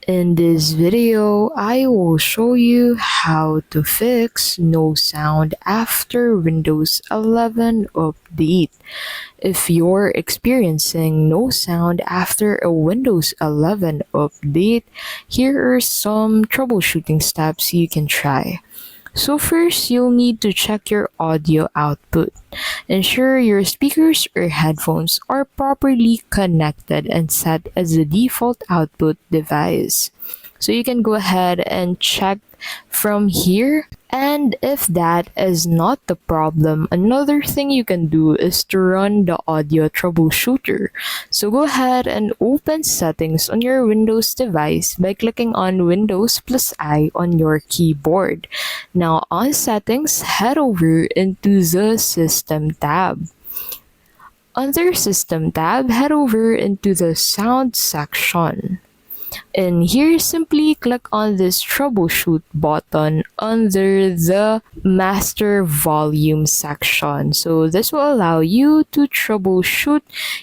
In this video, I will show you how to fix no sound after Windows 11 update. If you're experiencing no sound after a Windows 11 update, here are some troubleshooting steps you can try. So first, you'll need to check your audio output. Ensure your speakers or headphones are properly connected and set as the default output device. So you can go ahead and check from here. And if that is not the problem, another thing you can do is to run the audio troubleshooter. So go ahead and open settings on your Windows device by clicking on Windows plus I on your keyboard. Now on settings, head over into the system tab. Under system tab, head over into the sound section. And here, simply click on this troubleshoot button under the master volume section. So this will allow you to troubleshoot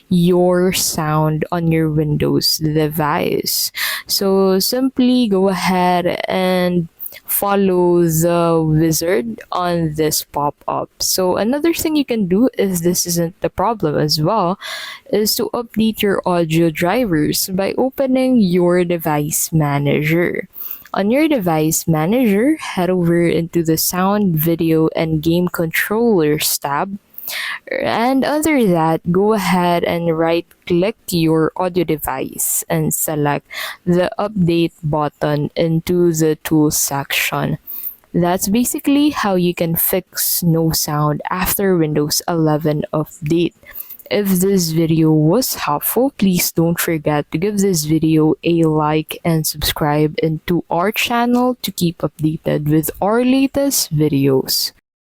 your sound on your Windows device. So simply go ahead and follow the wizard on this pop-up. So another thing you can do, if this isn't the problem as well, is to update your audio drivers by opening your device manager. On your device manager, head over into the sound, video, and game controllers tab. And under that, go ahead and right click your audio device and select the update button into the tools section. That's basically how you can fix no sound after Windows 11 update. If this video was helpful, please don't forget to give this video a like and subscribe into our channel to keep updated with our latest videos.